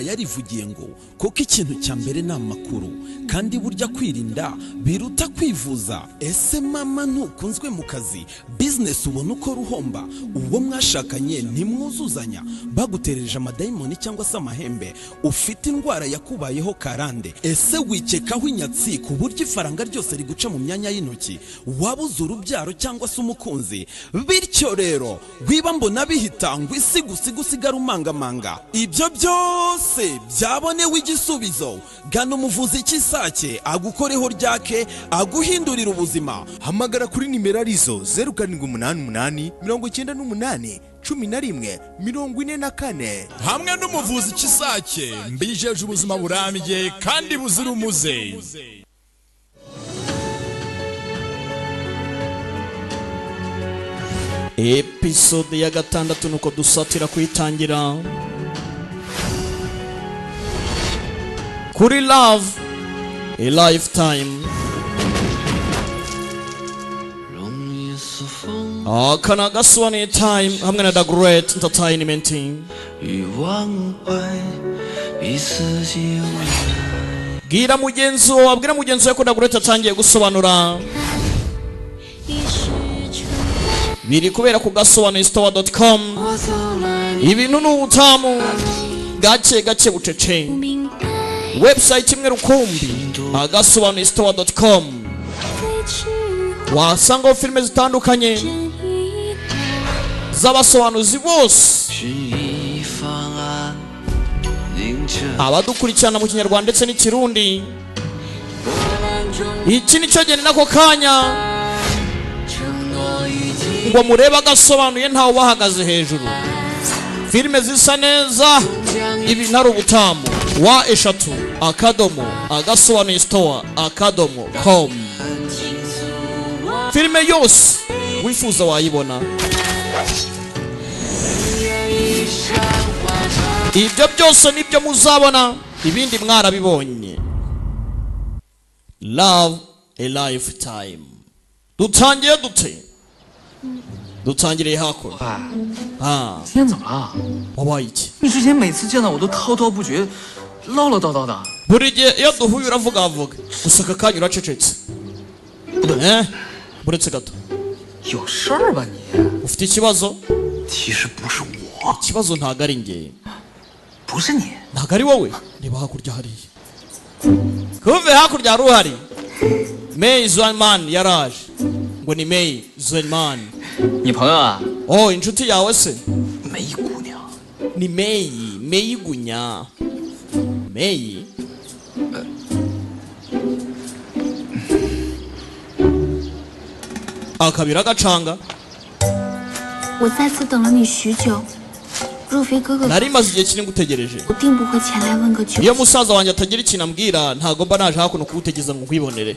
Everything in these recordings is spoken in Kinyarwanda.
yarivugiye ngo kuko ikintu cya mbere ni amakuru kandi burya kwirinda biruta kwivuza. Ese mama ntukunzwe mu kazi, business ubona uko ruhomba, uwo mwashakanye ntimwuzuzanya, baguterereje amadayimoni cyangwa se amahembe, ufite indwara yakubayeho karande, ese wikekaho inyatsi ku buryo ifaranga ryose riguca mu myanya y'intoki, wabuze urubyaro cyangwa se umukunzi. Bityo rero wiba mbona bihita ngo isi gusigara umangamanga. Ibyo byose byabonewe igisubizo. Gana umuvuzi cy'isake agukoreho ryake, aguhindurira ubuzima. Hamagara kuri nimero arizo 0788 98 11 44 hamwe n'umuvuzi cy'isake. Mbijeje ubuzima burambye kandi buzira umuze. Episode ya gatandatu nuko dusatira kuyitangira kuri Love a Lifetime. Kana gasobanuye time hamwe na The Great Entertainment. Gira mugenzi wawe, abwira mugenzi wawe ko The Great atangiye gusobanura. Biri kubera ku gasobanuristore.com. Ibintu n'ubutamu gace gace bucece. Website imwe rukumbi agasobanuristore.com. Wasanga filime zitandukanye z'abasobanuzi bose, abadukurikirana mu Kinyarwanda ndetse n'Ikirundi. Iki nicyo gene nako kanya ngo mureba gasobanuye ntawe bahagaze hejuru. Filime zisa neza, ibintu ari ubutamu. wa eshatu akadomo agasobanuristore.com. Filime yose wifuza wayibona. Ibyo byose nibyo muzabona, ibindi mwarabibonye. Love a Lifetime. Dutangiye dute? Dutangire hakora. 今天怎么了？ wabaye iki? 你之前每次见到我都滔滔不绝，唠唠叨叨的。 Buri gihe iyo duhuye uravuga gusa aka kanya uracecetse. Buretse gato. 有事儿吧你？ Ufite ikibazo? 其实不是我， Ikibazo ntago ari njye. 不是你， Ntago ari wowe. Reba hakurya hariya. Kuve hakurya hari uhari. May Zwanman yaraje. Ngo ni May Zwanman. 你朋友啊？ Oh, inshuti yawe se? 梅姑娘。 Ni May Gunya. May. Akabira gacanga. 我再次等了你许久，若非哥哥， Nari maze igihe kinini ngutegereje. 我定不会前来问个究 Iyo 竟。 musaza wanjye atagira ikintu ambwira ntago mba naje hakuno kugutegeza ngo nkwibonere.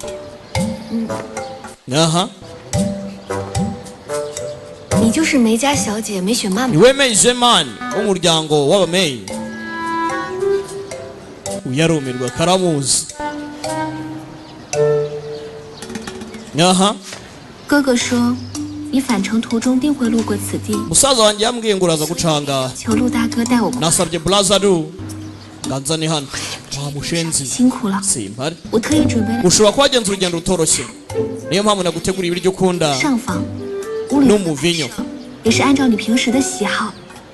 Aha. 你就是梅家小姐梅雪曼吗？ Niwe May Zeman w'umuryango w'aba May. Uyarumirwa karamuzi. Aha. 哥哥说，你返程途中定会路过此地， Musaza wanjye yambwiye ngo uraza gucanga. 求陆大哥带我过。 Nasabye Blazaru. Ganzani hano. Wa mushenzi. 辛苦了， Simpari. 我特意准备了 Ushobora kuhagenza urugendo rutoroshye. Niyo mpamvu naguteguriye ibiryo ukunda. 上房，屋里 n'umuvinyo. 也是按照你平时的喜好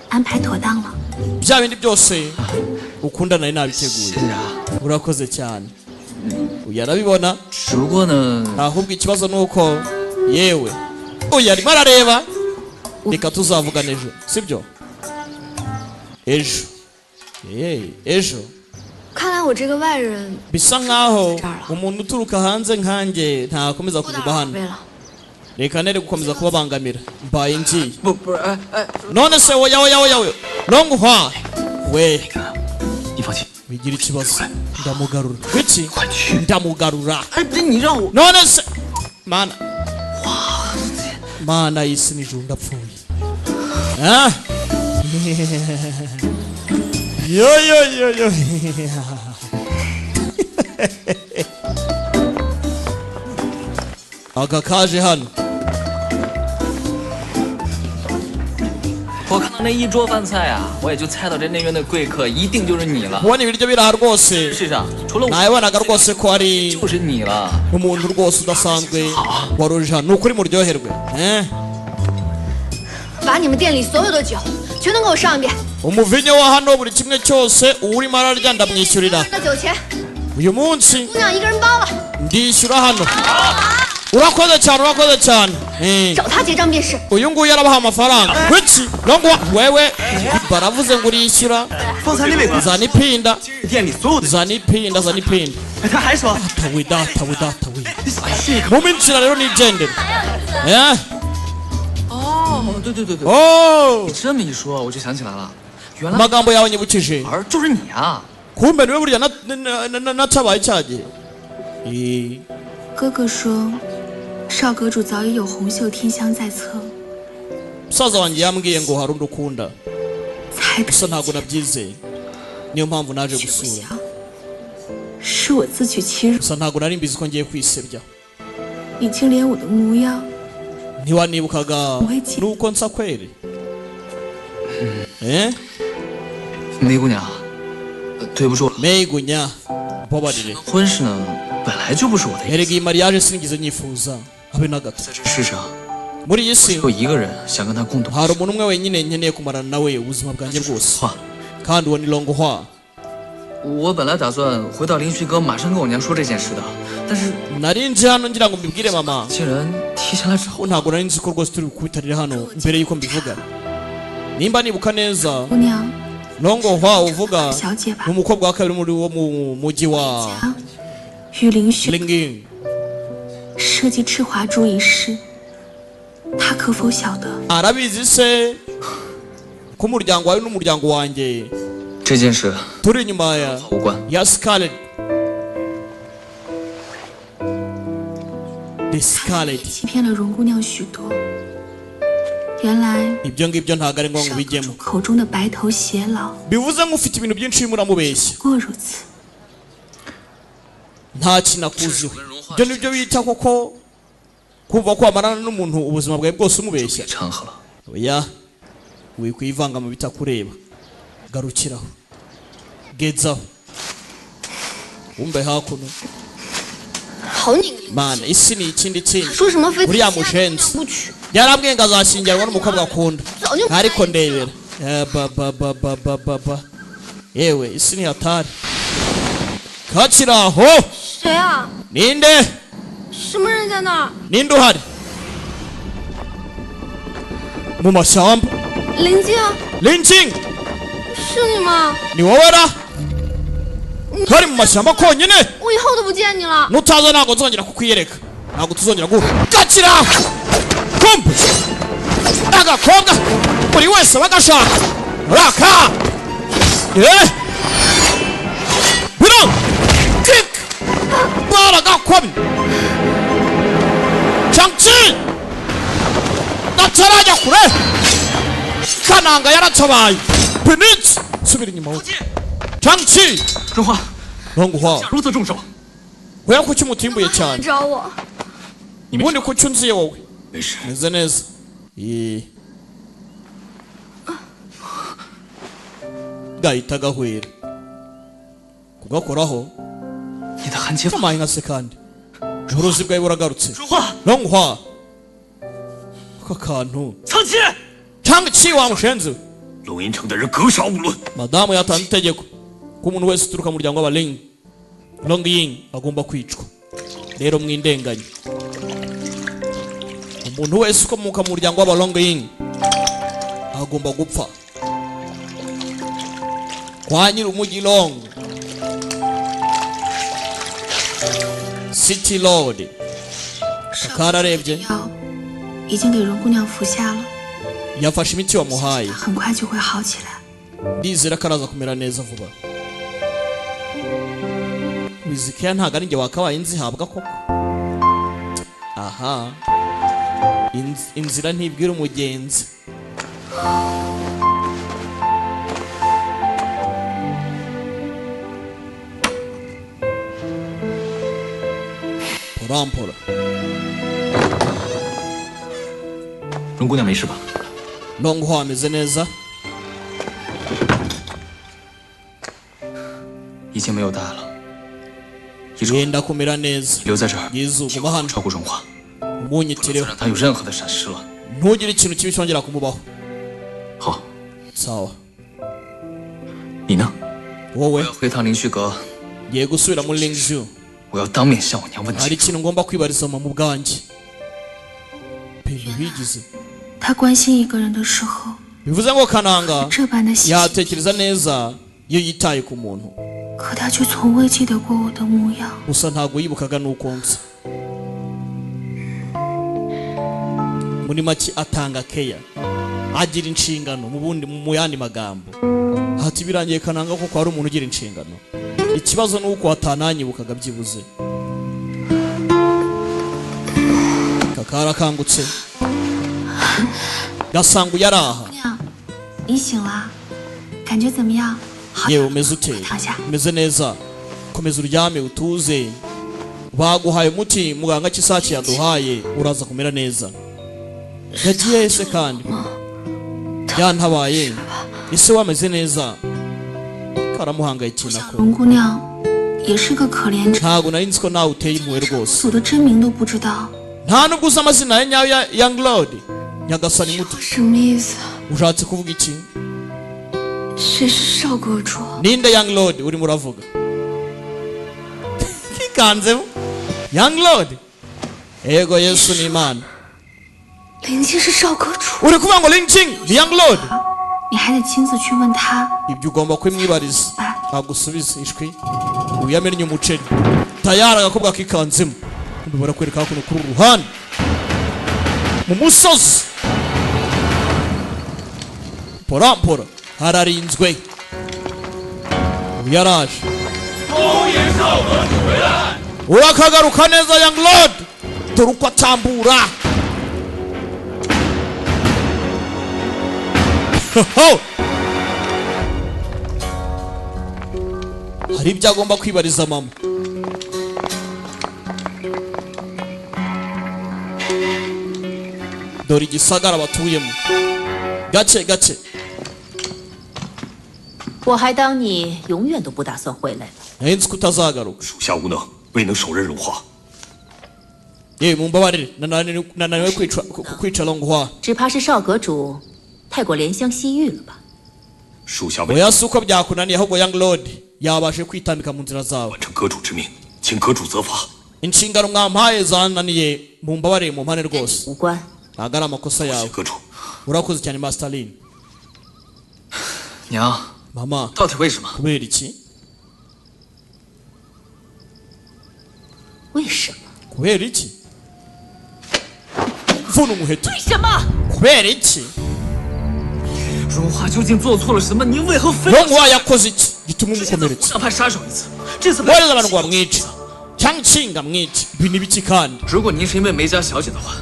安排妥当了。 Bya bindi byose ukunda nari nabiteguye. 谢谢啊。 Urakoze cyane. Uyarabibona? 只不过呢， Ahubwo ikibazo nuko yewe oya arimo arareba. Reka tuzavugana ejo, sibyo? Ejo. Ejo. 看来我这个外人 Bisa nkaho umuntu uturuka hanze nkanjye ntakomeza 不打 kuvuga 扰 hano. 位了。 Reka nere gukomeza kubabangamira. Mbaye ngiye. 不是，哎， None se oya. Longwa. We. 你放心。 Wigira ikibazo. Ndamugarura. Kuki? 快去！ Ndamugarura. 哎，不是你让我。 None se mana. Mana y'isi n'ijuru ndapfuye. Ah. Yo. Aka kaje hano. 我看。那一桌饭菜啊，我也就猜到这内院的贵客一定就是你了。 kubona ibiryo biraha rwose 世上除了我 nabonaga rwose ko ari 就是你了。 umuntu rwose udasanzwe waruje hano. Ni ukuri muryoherwe. 把你们店里所有的酒全都给我上一遍， umuvinyo wa hano buri kimwe cyose uwurimo ararya ndamwishyurira. 那酒钱 uyu munsi 姑娘一个人包了， ndishyura hano. urakoze cyane urakoze cyane. 找他结账便是。 uyu nguyu arabaha amafaranga. wiki longo wewe baravuze ngo urishyura. 方才那位 zanipinda 店里所有的， zanipinda zanipinda. 他还说 tawe datawe datawe. muminzira rero nigendere. 哦，对对对对， oh 你这么一说，我就想起来了，原来 amagambo yawe nyibukije. 儿就是你啊！ kumbe niwe burya natabaye cyagihe. 哥哥说，少阁主早已有红袖添香在侧， musaza wanjye yambwiye ngo hari undi ukunda. 才不 gusa ntabwo nabyizeye. niyo mpamvu naje 去不 gusura. 想，是我自取其辱， gusa ntabwo nari mbizi ko ngiye kwisebya. 已经连我的模样 ntiwanibukaga Wiki. nuko nsa kweri. 梅姑娘，对不住了， megunya mbabarire. 婚事呢本来就不是我的意思， erega iyi mariage sinigeze nyifuza habe na gato. 在这世上 muri iyi si 有一个人想跟他共度 hari umuntu umwe wenyine nkeneye kumarana nawe ubuzima bwanjye bwose. 话。 kandi uwo ni longo hwa. 我本来打算回到林旭哥马上跟我娘说这件事的，但是 nari nje hano ngira ngo mbibwire mama. 竟然提前来找我。 ntabwo nari nzi ko rwose turi kubitarira hano mbere y'uko mbivuga. nimba nibuka neza 姑娘 longo hwa uvuga 小姐吧 ni，umukobwa wa kabiri muri wo mu mujyi wa 与林雪 Linging. 设计赤华珠一事，他可否晓得？ arabizi se ko umuryango wawe n'umuryango wanjye 这件事 turi inyuma ya 无关， Scarlet. The Scarlet. 欺骗了荣姑娘许多。原来 ibyo ngibyo ntabwo ari ngombwa 少阁主 ubijyemo. 口中的白头偕老， bivuze nk'ufite ibintu byinshi urimo uramubeshya. 不过如此。 nta kintu akuziho. ibyo nibyo bita koko kumva ko wamarana n'umuntu ubuzima bwawe bwose umubeshya. 掺和了。 oya wikwivanga mu bitakureba. garukiraho gezaho wumve hakuno. 好你个林 mana isi ni ikindi kindi. 说什么非 uriya 自己 mushenzi 不娶， yarambwiye ngo azashyingirwa n'umukobwa akunda. 早就 ariko ndebera. Ba. yewe isi ni hatari. kakiraho 谁啊？ ninde 什么人在那儿？ ninde uhari mu mashyamba. 林静， Linjing 是你吗？ ni wowe ra kari mu mashyamba konyine. 我以后都不见你了。 nutaza ntabwo nzongera kukwiyereka. ntabwo tuzongera guhura. kakiraho kumbe agakobwa buri wese bagashaka raka. biro kik baragakomye. Changchi natarajya kure kananga yaratabaye. Pinitsi subira inyuma wowe. Changchi 荣华， longo hwa 如此重手， wewe kuki umutimbuye cyane. 找我， ubundi kuki unziye wowe. 没事。 meze neza. gahita gahwera kugakoraho 你的寒结法， kamaye nka se kandi uburozi bwawe buragarutse. 荣华， longo hwa aka kantu 苍七， Changchi wa mushenzi. 龙吟城的人格杀勿论。 madamu yatanze itegeko ko umuntu wese uturuka mu muryango w'abaling Longying agomba kwicwa. rero mwindenganye umuntu wese ukomoka mu muryango w'abalongying agomba gupfa. kwa nyiri umujyi Long City Lord kararebye 药已经给荣姑娘服下了， yafashe imiti wamuhaye. 很快就会好起来。 ndizera ko araza kumera neza vuba. wizikiya ntabwo ari njye wakabaye nzihabwa koko. aha inzira ntibwira umugenzi. porampora. 荣姑娘没事吧？ longo ameze neza. 没有大碍了。一周 yenda kumera neza 留在这儿， yezu guma hano 照顾荣华，不能 umunyitireho 让他有任何的闪失了。 ntugire ikintu kibi cyongera kumubaho 好， sawa 你呢？ wowe 我要回趟灵虚阁， ngiye gusubira muri Lingzhu 我要当面向我娘问 hari 清楚。 ikintu ngomba kwibariza mama ubwanjye ibintu bigize 他关心一个人的时候， bivuze ngo kananga 这般的细心， yatekereza neza iyo yitaye ku muntu 可他却从未记得过我的模样。 gusa ntabwo yibukaga n'uko nsa muri make atanga keya agira inshingano mu yandi magambo hati birangiye kananga koko hari umuntu ugira inshingano ikibazo ni uko atananyibukaga byibuze kakara kangutse gasangu yaraha 娘，你醒了，感觉怎么样？好 yewe 的， umeze ute 躺下。 umeze neza komeza uryame utuze baguhaye umuti muganga cy'isaki yaduhaye uraza kumera neza yagiye ese kandi yantabaye ese wameze neza karamuhangayikiye nako 容姑娘也是个可怜者， ntabwo nari nzi ko nawe uteye impuhwe rwose 我的真名都不知道， nta nubwo uzi amazina ya nyayo ya young lord nyagasani muto 什么意思？ ushatse kuvuga iki 谁是少阁主？ ninde young lord urimo uravuga kikanzemo young lord yego yesu ni imana 林清是少阁主， uri kuvuga ngo Lingqing ni young lord 你还得亲自去问他。 ibyo ugomba kwimwibariza agusubiza ishwi uyamennye umuceri tayari agakobwa kikanzemo undi barakwereka hakuno kuri uru ruhande mu musozi porampora hararinzwe ubu yaraje urakagaruka neza young lord dore uko atambura hari ibyo agomba kwibariza mama dore igisagara batuyemo gake gake 我还当你永远都不打算回来了。 nari nzi ko utazagaruka 属下无能，未能手刃荣华。 yewe mumbabarire nananiwe kwica longhua 只怕是少阁主太过怜香惜玉了吧？ 属下为 oya si uko byakunaniye ahubwo young lord yabashe kwitambika mu nzira zawe 完成阁主之命，请阁主责罚。 inshingano mwampaye zananiye mumbabarire mu mpande rwose 无关。 ntabwo ari amakosa 谢 yawe 阁主。 urakoze cyane master Lin 娘， mama 到底为什么？ kubera iki 为什么？ kubera iki vuna umuheto 为什么？ kubera iki 荣华究竟做错了什么？您为何非 longhua yakoze iki gituma umukomeretsa 要派杀手一次？这次 wohereza abantu ngo bamwice cyangwa inshinga mwice ibi ni biki kandi 如果您是因为梅家小姐的话，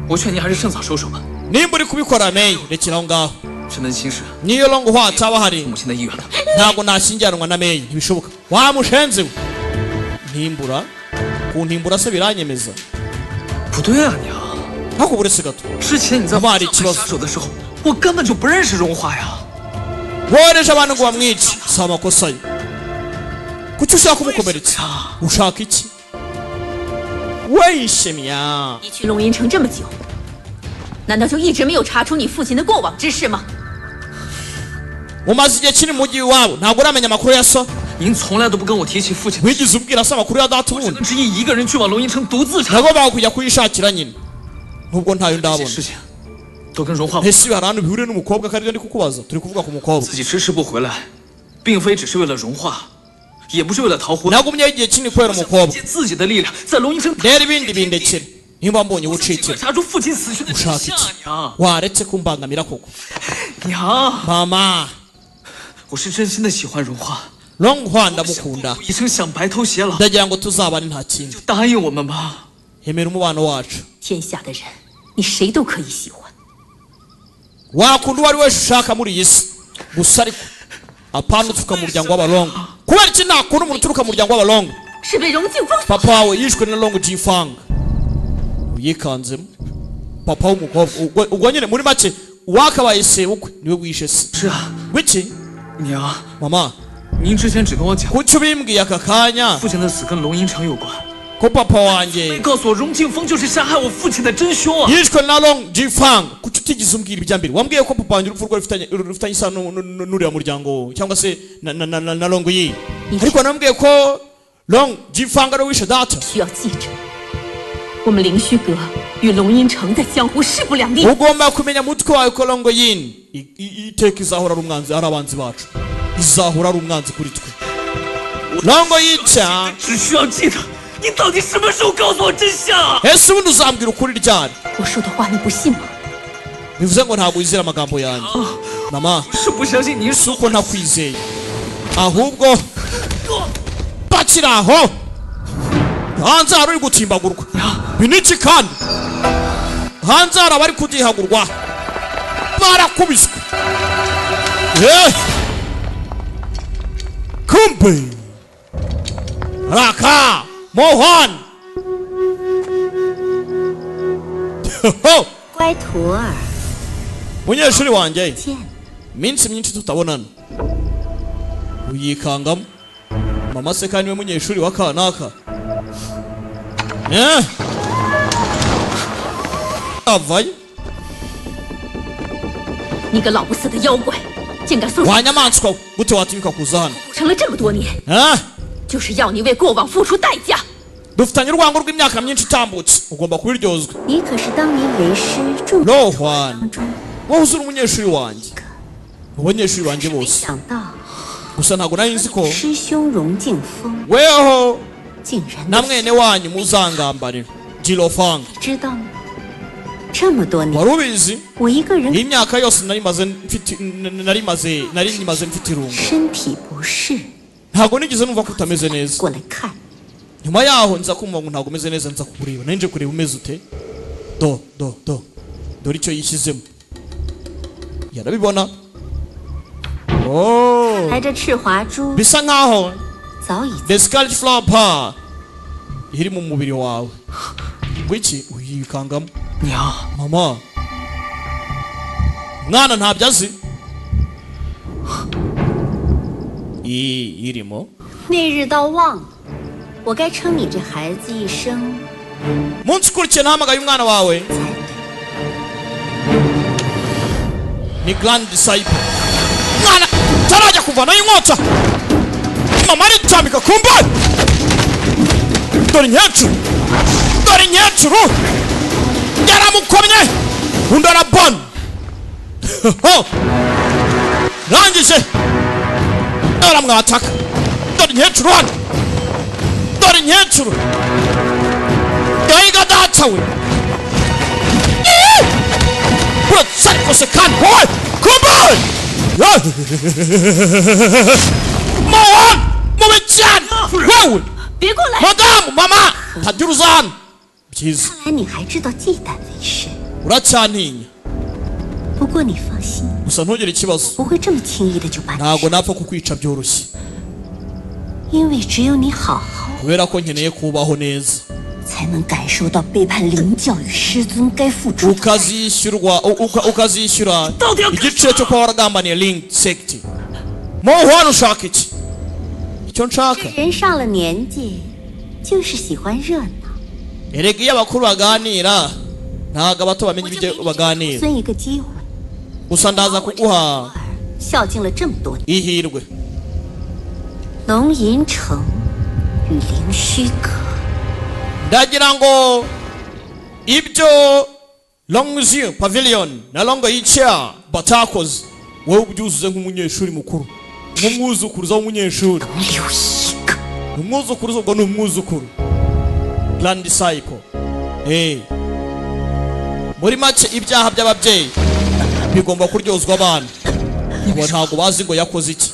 我劝您还是趁早收手吧。 nimba uri kubikora meyi rekera aho ngaho 这门亲事， niyo longhua ataba hari 母亲的意愿的。 ntabwo nashyingiranwa na meyi ntibishoboka wamushenze we ntimbura kuntimbura se biranyemeza 不对啊，娘， ntabwo buretse gato 之前你在 爸爸 派杀手的时候，我根本就不认识荣华呀。 wohereje abantu ngo bamwice si amakosa ye kuki ushaka kumukomeretsa ushaka iki wishimya 你去龙吟城这么久，难道就一直没有查出你父亲的过往之事吗？ umaze igihe kiri mu mujyi iwabo ntabwo uramenya amakuru ya so 您从来都不跟我提起父亲， wigeze ubwira se amakuru ya data 只 ubundi 能执意一个人去往龙吟城独自查。 nagombaga kujya kuyishakira nyine nubwo ntayo 这些 ndabona 事情都跟荣华 ese ibi hari ahantu bihuriye n'umukobwa kandi ndi kukubaza turi kuvuga ku mukobwa 自己迟迟不回来，并非只是为了荣华，也不是为了逃婚， nagumyeho igihe kinini kubera 想 umukobwa 借自己的力量在龙吟城 rero ibindi bindekere nimba mbonye ubucikira 查出父亲死去的真 ushaka 相 iki 啊， waretse kumbangamira koko 娘！娘， mama 我是真心的喜欢荣华， longhua ndamukunda 一生想白头偕老， ndagira ngo tuzabane nta kindi 答应我们吧。 emera umubano wacu 天下的人，你谁都可以喜欢， wakunda uwo ari wese ushaka muri iyi si gusa ariko apana uturuka mu muryango w'abalongo kubera iki ntakunda umuntu uturuka mu muryango w'abalongo 是被荣静风所 papa wawe yishwe na longo jifanga uyikanzemo papa w'umukobwa ubwo nyine muri make uwakabaye sebukwe niwe wishe se 是啊， wiki 娘， mama 您之前只跟我讲 kuki ubimbwiye aka kanya 父亲的死跟龙吟城有关， ko papa wanjye 告诉我荣庆峰就是杀害我父亲的真凶啊！ yishwe na Long Jifang. Kuki utigeze umbwira ibya mbere? Wambwiye ko papa wanjye urupfu rwe rufitanye isano n'uriya muryango cyangwa se na Long Yi. Ariko nambwiye ko Long Jifang ari wishe data. 需要记着，我们灵虚阁与龙吟城在江湖势不两立。 Ugomba kumenya mutwe wawe ko Long Yin iteka izahora ari umwanzi, ari abanzi bacu, izahora ari umwanzi kuri twe. Long Yin 只需要记得，你到底什么时候告诉我真相啊？ ese ubundi uzambwira ukuri ryari? 我说的话你不信吗？ bivuze ngo ntabwo wizera amagambo yanjye. Mama 是不相信您说 suko ntakwizeye, ahubwo bakiri aho hanze hari uri gutimbagurwa. Biniki kandi hanze hari abari kudihagurwa barakubiswe. Kumbe Raka Mohan 乖徒儿， munyeshuri wanjye 见 iminsi myinshi tutabonana uyikangamo. Mama se kandi we munyeshuri wa kanaka avayo. 你个老不死的妖怪，竟敢送 wanyamanswa gute watinyuka kuza hano? 成了这么多年，就是要你为过往付出代价。 dufitanye urwango rw'imyaka myinshi itambutse, ugomba kubiryozwa. 你可是当年为师重 Rohan wowe uzuri umunyeshuri wanjye mu banyeshuri banjye 没 bose, 想到 gusa ntabwo nari nzi ko 师兄荣敬峰 weho 竟然 na mwene wanyu muzangambanira Jilofang. 知道吗？这么多年， wari ubizi? 我一个人 iyi myaka yose nari maze mfite irungu, 身体不适， ntabwo nigeze numva ko utameze neza. 过来看。 nyuma yaho nza kumva ngo ntabwo umeze neza, nza kukureba. Nari nje kureba umeze ute. Dore icyo yishyizemo yarabibona. 来这赤华珠 bisa nkaho 早已 the scarlet flower power iri mu mubiri wawe. Wiki uyikangamo. 娘， Mama mwana ntabyo azi. irimo 那日倒忘了，我该称你这孩子一声 munsi ukurikiye nahamagaye umwana wawe 才对。 ni grand disciple. Mwana tarajya kuvanayo inkota, mama aritambika ku mbari. Dore inkecuru yaramukomye undi arabona. rangije aramwataka. Dore inkecuru hano, dore inkecuru yahiga data we. Urasariko se kandi wowe kumbe Mohan mube cyane wowe. 别过来！ madamu mama tagira uza hano. Byiza 看来你还知道忌惮为师， uracyantinya, 不过你放心， gusa ntugire ikibazo, 不会这么轻易的就把你 ntabwo 杀， napfa kukwica byoroshye, 因为只有你好好， kubera ko nkeneye kubaho neza, 才能感受到背叛灵教与师尊该付出的。 ukazishyura igiciro cyo kuba waragambaniye Ling Sect. Mohan ushaka iki? Icyo nshaka 人上了年纪，就是喜欢热闹。 erega iyo abakuru baganira ntabwo abato bamenya 我就 ibyo 给你这个 baganira. 孙一个机会， gusa ndaza kuguha 孝敬了这么多年。 ihirwe. 龙吟城与灵虚阁， ndagira ngo ibyo Longzhi Pavilion na Long Yi Chair batakoze wowe ubyuzuze nk'umunyeshuri mukuru, nk'umwuzukuruza w'umunyeshuri. 留一个。 umwuzukuruza ubwo ni umwuzukuru grand disciple. muri make ibyaha by'ababyeyi bigomba kuryozwa abana, ngo ntabwo bazi ngo yakoze iki.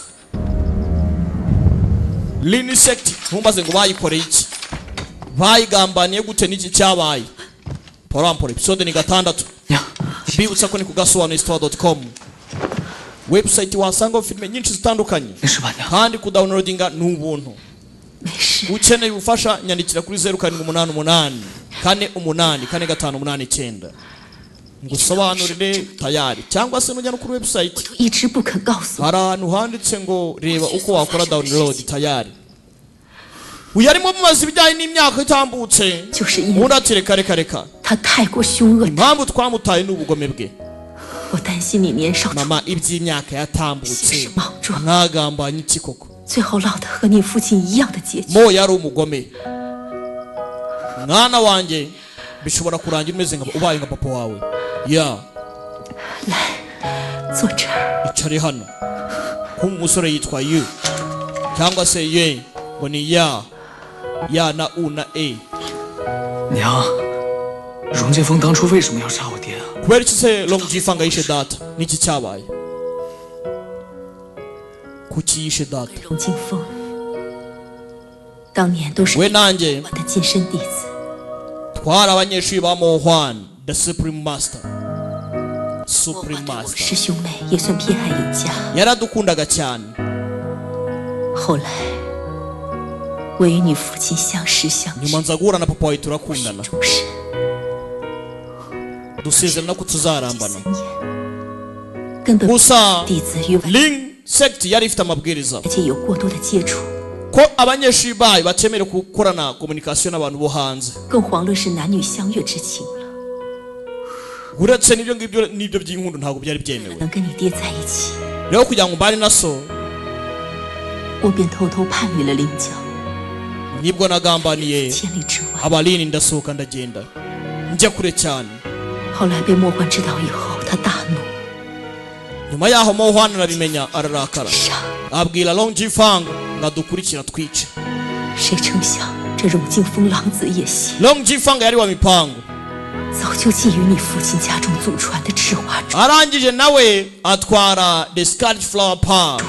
Ling Sect ntumbaze ngo bayikoreye iki, bayigambaniye gute, n'iki cyabaye. Porampora episode ni 6. bibutsa ko ni ku gasobanuristore.com website wasanga filime nyinshi zitandukanye, 没事吧，娘？ kandi kudownloadinga ni ubuntu. 没事， ukeneye ubufasha nyandikira kuri 0788 48 4589. ngusobanurire tayari cyangwa se nujya no kuri website 都一直不肯告诉我。 hari ahantu handitse ngo reba uko wakora download tayari uyu arimo mumaze ibijyanye n'imyaka itambutse ubundi ati reka reka reka 他太过凶恶， impamvu twamutaye n'ubugome bwe 我担心你年少 mama iby'imyaka yatambutse 是莽撞， mwagambanye iki koko 最后落得和你父亲一样的结局。 mo yari umugome mwana wanjye bishobora kurangira umeze nka ubaye nka papa wawe ya 坐这儿， icare hano nk'umusore yitwa yu cyangwa se ye ngo ni ya na u na e 娘，荣剑锋当初为什么要杀我爹啊？ kubera iki se long jifanga yishe data niki cyabaye kuki yishe data 荣金峰，当年都是 we nanjye 我的近身弟子， twari abanyeshuri ba mohwan the supreme master 我 supreme 对我 master 师兄妹也算偏爱有加。 yaradukundaga cyane 后来，我与你父亲相识相知， nyuma nza guhura na papa wawe turakundana 终身 dusezerana ko tuzarambana 3年，根本不 gusa 弟子与外 ling sect yari ifite amabwiriza 界有过多的接触， ko abanyeshuri bayo batemerewe gukorana communication n'abantu bo hanze 更遑论是男女相悦之情了。 uretse n'ibyo ngibyo n'ibyo by'inkundo ntabwo byari byemewe 能跟你爹在一起， rero kugira ngo mbane na so 我便偷偷叛离了灵角， nibwo nagambaniye 千里之外。 abalini ndasohoka ndagenda njya kure cyane 后来被莫焕知道以后，他大怒， nyuma yaho mohwan arabimenya ararakara 杀。 abwira long jifang ngo adukurikira twice 谁成想这荣敬峰狼子野心， long jifang yari wa mipango 早就觊觎你父亲家中祖传的赤华珠， arangije nawe atwara the scarlet flower palm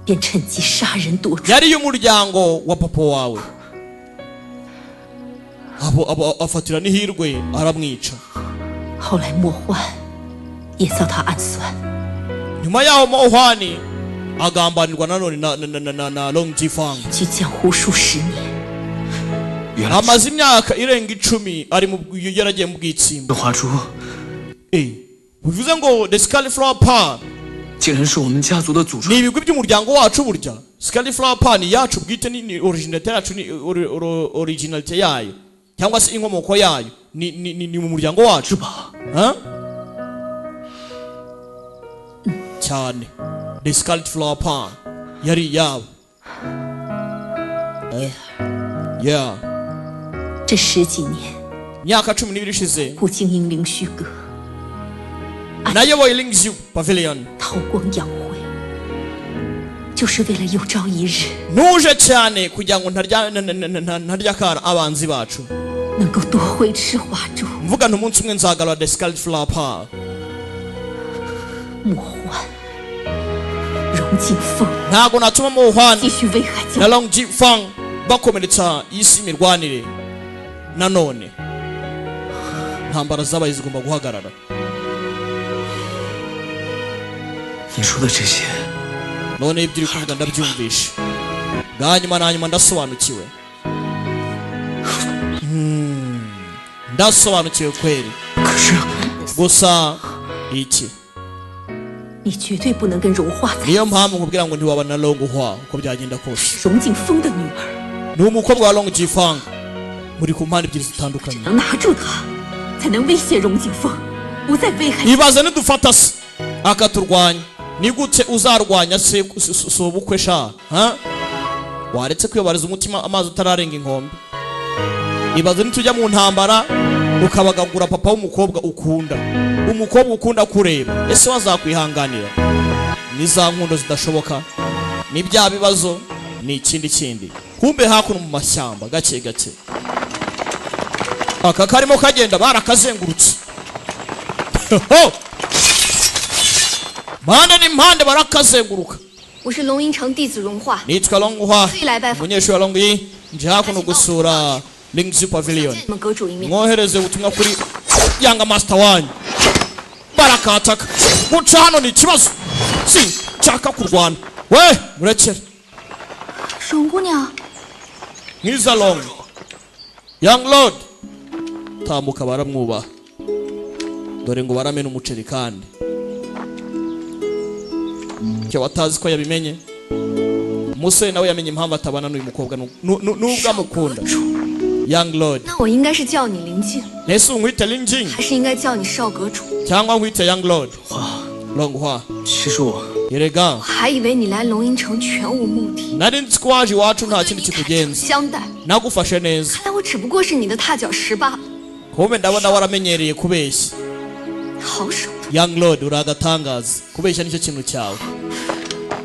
便趁机杀人夺珠。 yari y'umuryango wa papa wawe abo afatira n'ihirwe aramwica 后来莫焕也遭他暗算， nyuma yaho mohwani agambanirwa nanone na long jifang 居江湖数10年， 原来 amaze imyaka irenga 10 ari yaragiye mu bwitsimba 这华珠 bivuze ngo the scarlet flower palm 竟然是我们家族的祖传。 ni ibigwi by'umuryango wacu burya scarlet flower palm ni yacu bwite ni originality yacu ni originality yayo cyangwa se inkomoko yayo ni mu muryango wacu 是吧？ Huh? cyane the scarlet flower palm yari yabo yeah 这10几年 myaka 12 ishize 不经营灵虚阁， nayoboye lingzhu pavilion 韬光养晦，就是为了有朝一日 ntuje cyane kugira ngo ntarya kara abanzi bacu 能够夺回赤华珠。 mvuga nti umunsi umwe nzagarura the scarlet flower palm 莫焕、荣敬峰 ntago natuma mohwan 继续危害 na 家， long jifang bakomeretsa isi imirwanire nanone ntambara zabaye zigomba guhagarara 你说的这些， none ibyo uri kuvuga ndabyumvishe bwa nyuma na nyuma ndasobanukiwe ndasobanukiwe kweri 可是 gusa iki 你绝对不能跟荣华在一 niyo 起。 mpamvu nkubwira ngo ntiwaba na long hwa uko byagenda kose 荣敬峰的女儿， ni umukobwa wa long jifang muri ku mpande ebyiri zitandukanye 能拿住她，才能威胁荣敬峰，不再危害。 ibaze nidufata se akaturwanya ni gute uzarwanya se si ubukwe sha ha waretse kwiyobariza umutima amazi utararenga inkombe ibaze nitujya mu ntambara ukabagagura papa w'umukobwa ukunda kureba ese wazakwihanganira ni za nkundo zidashoboka ni bya bibazo ni ikindi kumbe hakuno mu mashyamba gake gake aka karimo kagenda barakazengurutse mpande n'impande barakazenguruka 我是龙吟城弟子荣化， nitwa long hwa 特意来拜访 umunyeshuri wa long yi nje hakuno gusura lingzhu pavilion 你们阁主一面。 mwohereze ubutumwa kuri yanga master wanyu barakataka muca hano ni ikibazo si nshaka kurwana we murekere 荣姑娘， mwiza long young lord tambuka baramwubaha dore ngo baramena umuceri kandi cyo watazi ko yabimenye umusore nawe yamenye impamvu atabana n'uyu mukobwa nubwo amukunda Young Lord 那我应该是叫你林静， nese unkwite Lingjing 还是应该叫你少阁主？ cyangwa nkwite Young Lord Longhua 其实我 yerega 我还以为你来龙吟城全无目的， nari nzi ko waje iwacu nta kindi kikugenza 相待。 nagufashe neza 看来我只不过是你的踏脚石罢了。 kumbe ndabona waramenyereye kubeshya 好手， Young Lord uragatangaza kubeshya nicyo kintu cyawe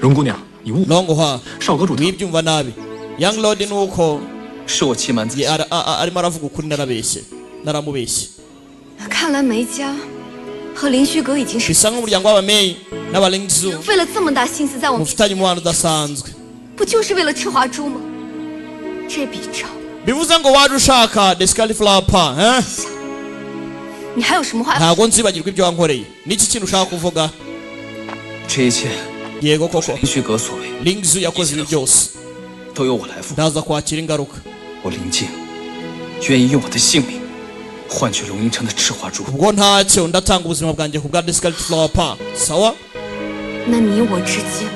荣姑娘，你误会， Longhua 少阁主 wibyumva nabi Young Lord nuko 是我欺瞒自己。 arimo aravuga ukuri naramubeshye 看来梅家和林虚阁已经是 bisa nk'umuryango w'abameyi n'abalingzu 费了这么大心思在我们， mufitanye umubano udasanzwe 不就是为了赤华珠吗？这笔账， bivuze ngo waje ushaka Descaliflapa eh 你还有什么话？ ntabwo nzibagirwa ibyo wankoreye niki kintu ushaka kuvuga 这一切 yego koko 林虚阁所为， Lingzu yakoze ibi byose 都由我来负。 ndaza kwakira ingaruka 我林静愿意用我的性命换取龙吟城的赤华珠。 ubwo ntacyo ndatanga ubuzima bwanjye ku bwa Descaliflapa sawa 那你我之间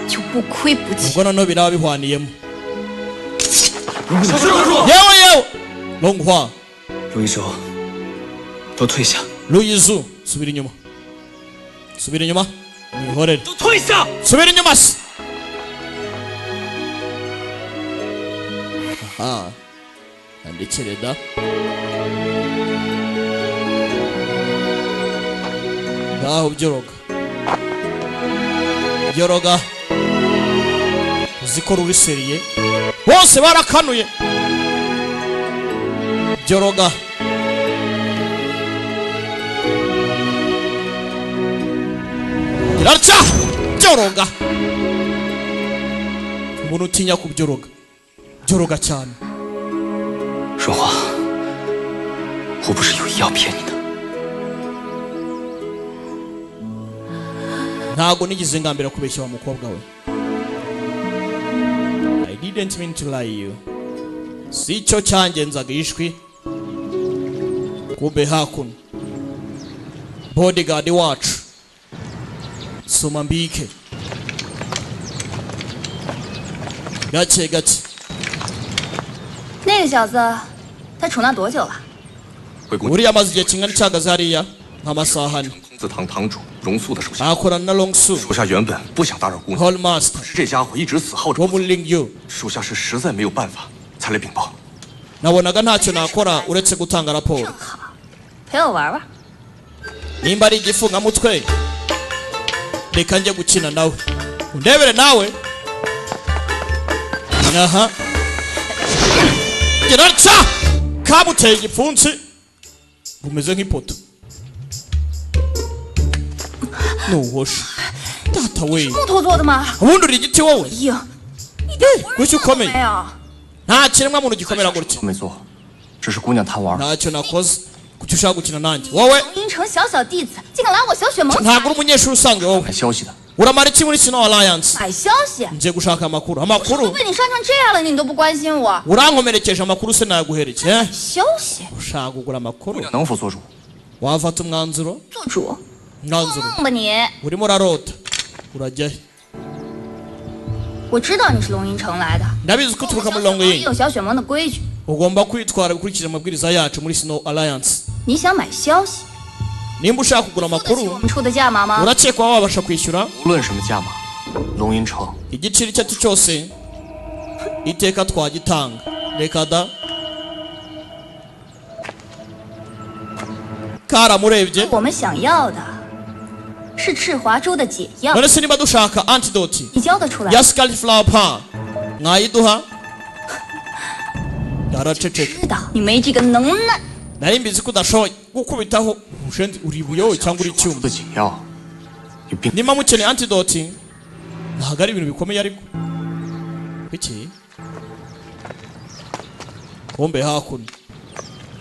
就不亏不欠。 ubwo noneho biraba bihwaniyemo yewe Longhua 如意州，都退下！ Luyizu subira inyuma mwihorere 都退下！ subira inyuma se aha andikire da ngaho byoroga uziko ruri seriye bose barakanuye byoroga irarya byoroga umuntu utinya byoroga cyane 说话，我不是有意要骗你的。 ntago nigeze ngambira kubeshya wa mukobwa we I didn't mean to lie you sicyo cyangenzaga ishwi kumbe hakuno bodyguard wacu soma mbike gake 那个小子，他处那多久了？ uriya amaze igihe kingana cyagaze hariya nk'amasaha ane 字堂堂主荣素的手下， akorana na Longsu 属下原本不想打扰姑娘， Hallmaster 可是这家伙一直死耗着 wo 我， muri Lingyu 属下是实在没有办法才来禀报。 nabonaga ntacyo nakora uretse gutanga raporo 陪我玩玩。 nimba ari igifungamutwe reka njye gukina nawe undebere nawe aha gerarca kamuteye igipfunsi bumeze nk'ipoto nuhoshe data we 木头做的吗？ ubundi uri igiti wowe 硬，一点火 kuki 都 ukomeye 没有。 nta kiremwa muntu gikomera gutya 没错，只是姑娘贪玩。 ntacyo nakoze kuki ushaka gukina nanjye wowe 龙吟城小小弟子，竟敢拦我小雪萌 ntabwo uri umunyeshuri usanzwe wowe 买消息的， uramara iki muri Sino Alliance 买消息。 ngiye gushaka amakuru 我 amakuru 对你伤成这样了，你都不关心我。 urankomerekeje amakuru se nayaguherekeye 消息， ushaka kugura amakuru 姑娘能否做主？ wafata umwanzuro 做主， umwanzuro 梦吧你！ urimo urarota urajya he 我知道你是龙吟城来的， ndabizi ko uturuka muri 小雪萌 Longyin 有小雪萌的规矩。 ugomba kwitwara bikurikije amabwiriza yacu muri Sino Alliance 你想买消息， nimba ushaka kugura 付得起 amakuru 我们出的价码吗？ urakekwa wabasha kwishyura 无论什么价码，龙吟城 igiciro icyo ari cyo cyose iteka twagitanga reka da karamurebye 我们想要的是赤华珠的解药， none se niba dushaka antidote 你交得出来？ ya Scaliflapa mwayiduha yaraceceka 知道你没这个能耐。 nari mbizi ko udashoboye gukubitaho ubushenzi uri ibuye cyangwa uri icyuma 的解药，你并 niba mukeneye antidote ntabwo ari ibintu bikomeye ariko biki kombe hakuno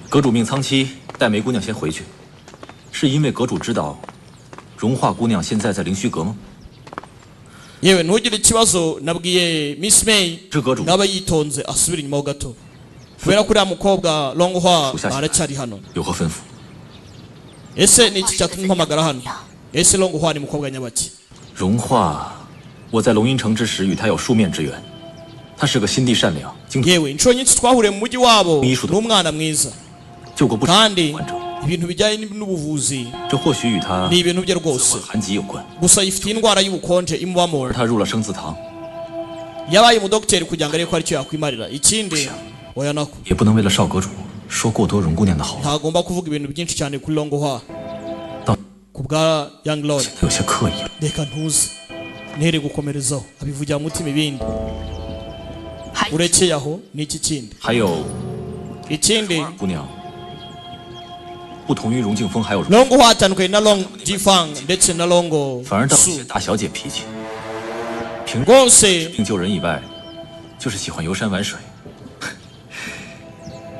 阁主命苍七带梅姑娘先回去，是因为阁主知道荣化姑娘现在在灵虚阁吗？ yewe ntugire ikibazo nabwiye Miss May 这阁主 naba yitonze asubira inyuma ho gato kubera ko uriya mukobwa Longhua aracyari hano 有何吩咐？ ese ni iki cyatumye mpamagara hano ese Long Hua ni mukobwa nyabaki 荣化，我在龙吟城之时与他有数面之缘。他是个心地善良、精 yewe inshuro nyinshi twahuriye mu mujyi wabo n'umwana mwiza 救过不少 kandi 患者。 ibintu bijyanye n'ubuvuzi 这或许与他 ni ibintu bye rwose 寒疾有关。 gusa ifite indwara y'ubukonje imubamo 而他入了生字堂， yabaye umudokiteri kugira ngo arebe ko ari cyo yakwimarira ikindi oya nako 也不能为了少阁主说过多荣姑娘的好话， ntagomba kuvuga ibintu byinshi cyane kuri Long Hua 到 ku bwa Young Lord 有些刻意了。 reka ntuze ntere gukomerezaho abivugira mu mutima ibindi urekeye aho ni iki kindi 还有 ikindi 姑娘，不同于荣静风还有， Long Hua atandukanye na Long Jifang ndetse na Long 反而倒有 Su 些大小姐脾气。平时 rwose 并救人以外，就是喜欢游山玩水。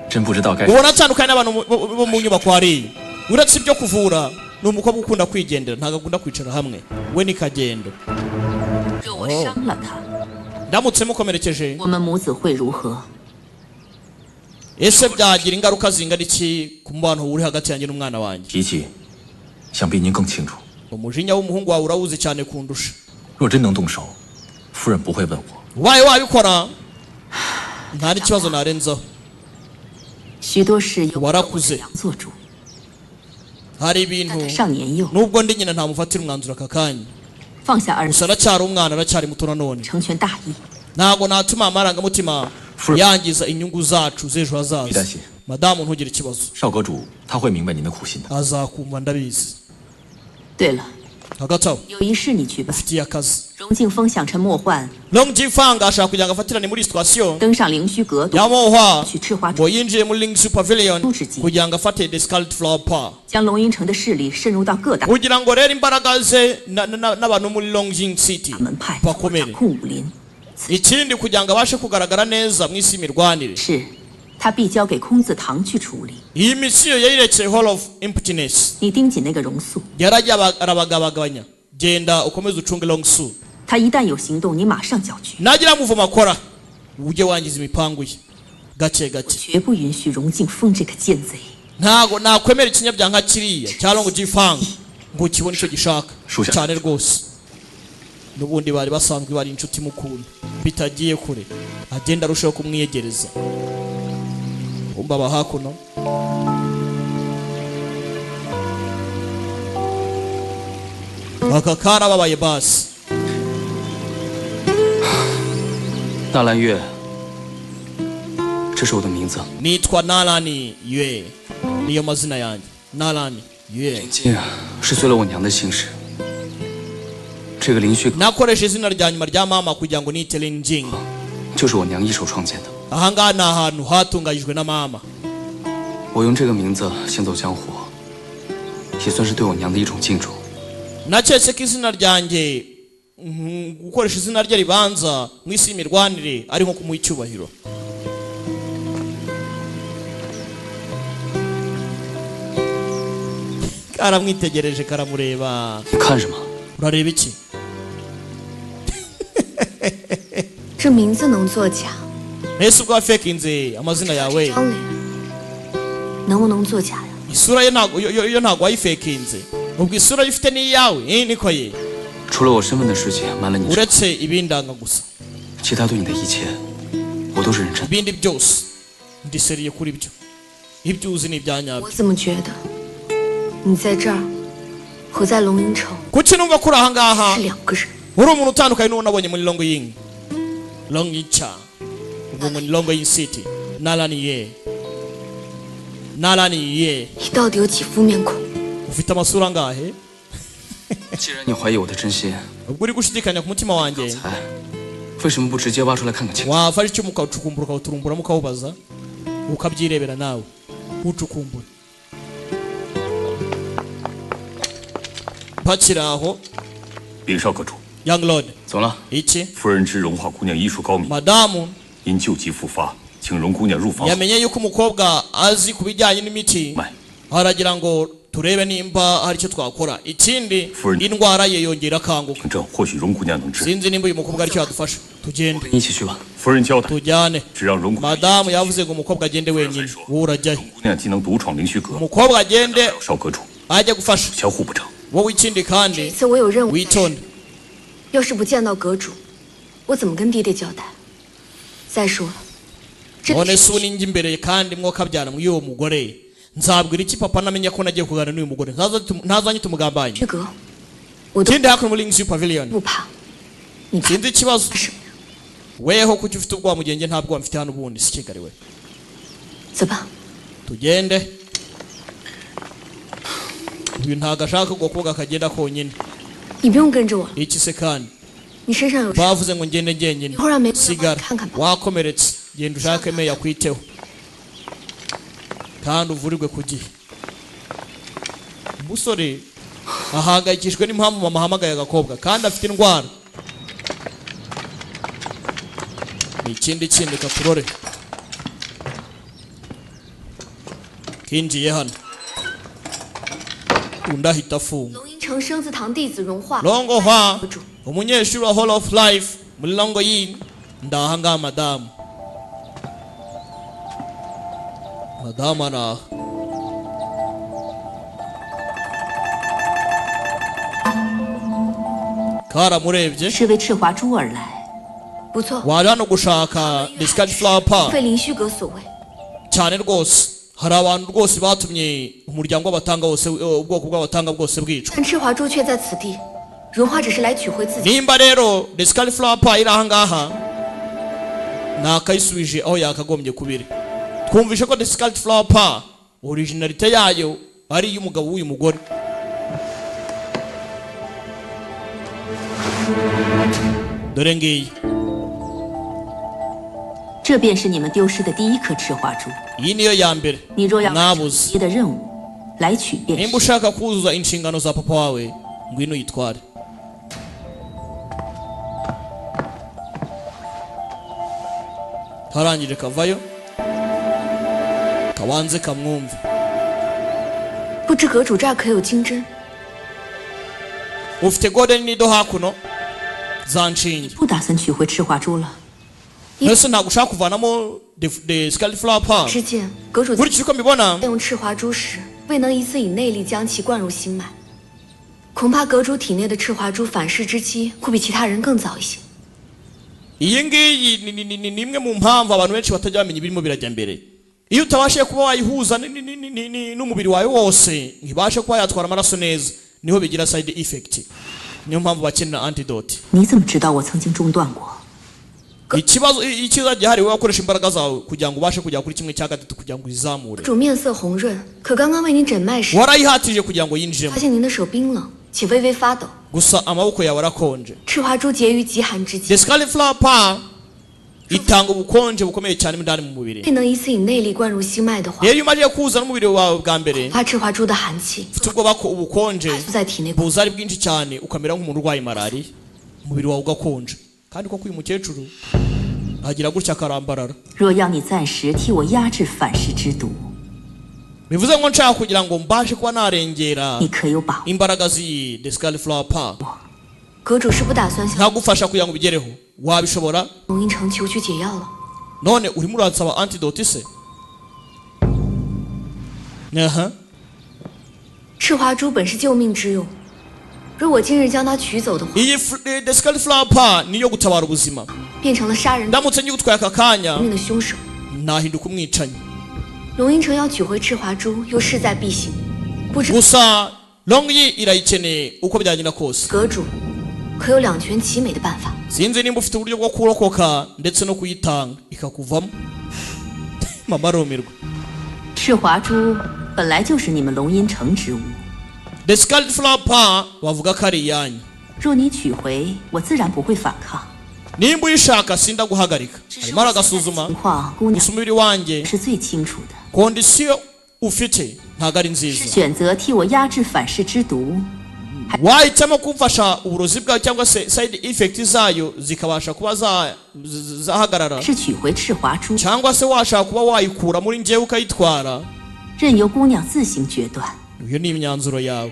真不知道该。 ubona atandukanye n'abantu bo mu nyubako hariya uretse ibyo kuvura ni umukobwa ukunda kwigendera ntabwo akunda kwicara hamwe we ni kagendo 若我伤了他， ndamutse mukomerekeje 我们母子会如何？ ese byagira ingaruka zingana iki ku mubano uri hagati yanjye n'umwana wanjye 脾气，想必您更清楚。 umujinya w'umuhungu wawe urawuzi cyane kundusha 若真能动手，夫人不会问我。 ubaye wabikora nta n'ikibazo narenzaho 许多事由我 warakuze 娘做主， hari ibintu 他尚年幼， nubwo ndi nyina ntamufatira umwanzuro aka kanya 放下儿 gusa aracyari umwana aracyari muto nanone 成全大义。 ntabwo natuma amarangamutima yangiza inyungu zacu z'ejo 别担 hazaza 心， madamu ntugire ikibazo 少阁主他会明白您的苦心的。 azakumva ndabizi 对了， hagati aho 有一事你去办。 ufitiye akazi 荣静风想趁莫患 Long Jifang ashaka kugira ngo afatirane muri situation 登上灵虚阁， yamuha 去赤花 ngo yinjiye muri Ling Pavilion 都之际， kugira ngo afate the Scarlet Flower Power 将龙吟城的势力渗入到各大 kugira ngo rero imbaraga ze n'abantu muri Longjing City 门派， bakomere 控武林。 ikindi kugira ngo abashe kugaragara neza mu isi y'imirwanire 是，他必交给空字堂去处理。 iyi misiyo yayirekeye Hall of Emptiness 你盯紧那个荣素， yarajya arabagabagabanya genda ukomeze ucunge Long Su 他一旦有行动，你马上搅局。 nagira muvumo akora ujye wangiza imipangu ye gake gake 绝不允许荣静风这个奸贼。 ntago nakwemera ikinyabyanka kiriya cya Long Jifang ngo kibone icyo gishaka Shusha. cyane rwose n'ubundi bari basanzwe bari inshuti mukunda bitagiye kure agenda arushaho kumwiyegereza umva aba hakuno aka karababaye basi 纳兰月，这是我的名字。 nitwa Nalani Yue niyo mazina yanjye Nalani Yue 近是随了我娘的姓氏。这个灵虚 nakoresha izina rya nyuma rya mama kugira ngo nite Linjing 就是我娘一手创建的。 ahangaha ni ahantu hatunganyijwe na mama 我用这个名字行走江湖，也算是对我娘的一种敬重。 naketse ko izina ryanjye gukoresha izina rye ribanza mu isi y'imirwanire ari nko kumuha icyubahiro karamwitegereje karamureba 你看什么？ urareba iki 这名字能作假， ese ubwo wafekinze amazina yawe 张脸能不能作假呀？ isura ye yo ntabwo wayifekinze ubwo isura ye ufite n'iyawe niko ye 除了我身份的事情瞒了你， uretse ibindanga gusa 其他对你的一切，我都是认真。 ibindi byose ndiseriye kuri byo ibyo uzi ni ibyanyabyo 我怎么觉得你在这儿和在龙吟城 kuki numva kuri ahangaha 是两个人？ uri umuntu utandukanye n'uwo nabonye muri Longying Longyicha ubwo muri Longying City Nalani Yue 你到底有几副面孔？ ufite amasura angahe 既然你怀疑我的真心， ubwo uri gushidikanya ku mutima wanjye 为什么不直接挖出来看看清楚？ wafashe icyuma ukawucukumbura ukawuturumburamo ukawubaza ukabyirebera nawe ucukumbura bakiri aho 禀少阁主， Young Lord 走了。 iki 夫人知荣华姑娘医术高明， madamu 因救急复发，请荣姑娘入房。 yamenye yuko umukobwa azi ku bijyanye n'imiti aragira ngo turebe nimba hari icyo twakora ikindi indwara ye yongera akanguka 这或许荣姑娘能治。 sinzi nimba uyu mukobwa aricyo yadufasha tugende 一起去吧。 夫人交代， tujyane 只让荣姑娘 madamu yavuze ngo umukobwa agende wenyine wowe urajyayo 姑娘既能独闯灵虚阁， umukobwa agende 少阁主 ajya gufasha 相互不成。 wowe ikindi kandi 这次我有任务在身， witonde 要是不见到阁主，我怎么跟爹爹交代？再说了，这里 none 是 se ubu ninjye imbere kandi mwokabyara muri uwo mugore nzabwira iki papa namenye ko nagiye kuganira n'uyu mugore ntazanye tumugambanye 区阁，我都 ikindi hakuno muri Lingxi Pavilion 不怕。你怕 sinzi ikibazo 什么？ weho kuki ufite ubwoba mugenge nta bwoba mfite hano ubundi si kigali we 走吧。 tugende uyu ntago ashaka ubwo kuvuga akagenda konyine 你不用跟着我了， iki se kandi 你身上有伤， bavuze ngo ngende njyenyine 一会儿让玫瑰 sigara 看看吧。 wakomeretse genda ushake meya kwiteho kandi uvurirwe ku gihe umusore ahangayikishijwe n'impamvu mama ahamagaye agakobwa kandi afite indwara ikindi kindi katurore kinjiye hano undi ahita afunga 龙吟城生字堂弟子荣化， longo hwa umunyeshuri wa Hall of Life muri longo yin ndahangaha madamu araha karamurebye 是为赤华珠而来。 不错， waje hano gushaka Discard Flower Park 非林虚阁所为。 cyane rwose hari abantu rwose batumye umuryango w'abatanga bose ubwoko bw'abatanga bwose bwicwa 但赤华珠却在此地，荣化只是来取回自己。 nimba rero Discard Flower Park iri ahangaha nakayisubije aho yakagombye kubiri twumvishe ko Discard Flower Park originalite yayo ari iy'umugabo w'uyu mugore dore ngiyi 这便是你们丢失的第一颗赤华珠。 iyi niyo ya mbere 你若要完成 mwabuze 爹的任务，来取便 nimba 是。 ushaka kuzuza inshingano za papa wawe ngwino uyitware karangije kavayo kabanze kamwumve 不知阁主这儿可有金针？ ufite golden needle hakuno za nshinge 不打算取回赤华珠了。 mbese ntabwo ushaka kuvanamo the Scarlet Flower Park 只见阁主在 nkurikije uko mbibona 用赤华珠时，未能一次以内力将其灌入心脉，恐怕阁主体内的赤华珠反噬之期会比其他人更早一些。 iyi ngiyi ni imwe mu mpamvu abantu benshi batajya bamenya ibirimo birajya mbere iyo utabashije kuba wayihuza n'umubiri wawe wose ntibashe kuba yatwara amaraso neza niho bigira side effect niyo mpamvu bakenera antidote 你怎么知道我曾经中断过？ ikibazo icyiza gihari wowe wakoresha imbaraga zawe kugira ngo ubashe kujya kuri kimwe cya gatatu kugira ngo uzamure 主面色红润，可刚刚为您诊脉时， warayihatije kugira ngo yinjiremo 发现您的手冰冷且微微发抖， gusa amaboko yawe arakonje 赤华珠结于极寒之际， The Scarlet Flower Park itanga ubukonje bukomeye cyane indani mu mubiri 未能一次以内力灌入心脉的话， rero iyo umaze kuza n'umubiri wawe bwa mbere 怕赤华珠的寒气 ufite ubwoba ko ubukonje 速在体内 buza ari bwinshi cyane ukamera nk'umuntu urwaye malariya umubiri wawe ugakonja kandi koko uyu mukecuru agira gutya akarambarara 若要你暂时替我压制反噬之毒， bivuze ngo nshaka kugira ngo mbashe kuba narengera 你可有把握？ imbaraga z'iyi The Scarlet Flower Park 阁主是不打算向 ntagufasha kugira ngo ubigereho wabishobora 龙吟城求取解药了。 none urimo uransaba antidote se aha 赤华珠本是救命之用，若我今日将它取走的话， iyi The Scarlet Flower Park niyo gutabara ubuzima 变成了杀人 ndamutse ngigutwaye aka kanya 命的凶手。 nahinduka umwicanyi 龙吟城要取回赤华珠，又势在必行，不知 gusa longi irayikeneye uko byagenda kose 阁主可有两全其美的办法？ sinzi nimba ufite uburyo bwo kurokoka ndetse no kuyitanga ikakuvamo mama arumirwa 赤华珠本来就是你们龙吟城之物， The Scarlet Flower Park bavuga ko ari iyanyu 若你取回，我自然不会反抗。 nimba uyishaka sindaguhagarika arimo aragasuzuma 情况，姑娘 gusa umubiri wanjye 是最清楚的。 kondisiyo ufite ntabwo ari nziza 选择替我压制反噬之毒， wahitamo kumfasha uburozi bwayo cyangwa se side effect zayo zikabasha kuba zahagarara 是取回赤华珠， cyangwa se washaka kuba wayikura muri njyewe ukayitwara 任由姑娘自行决断。 iyo ni imyanzuro yawe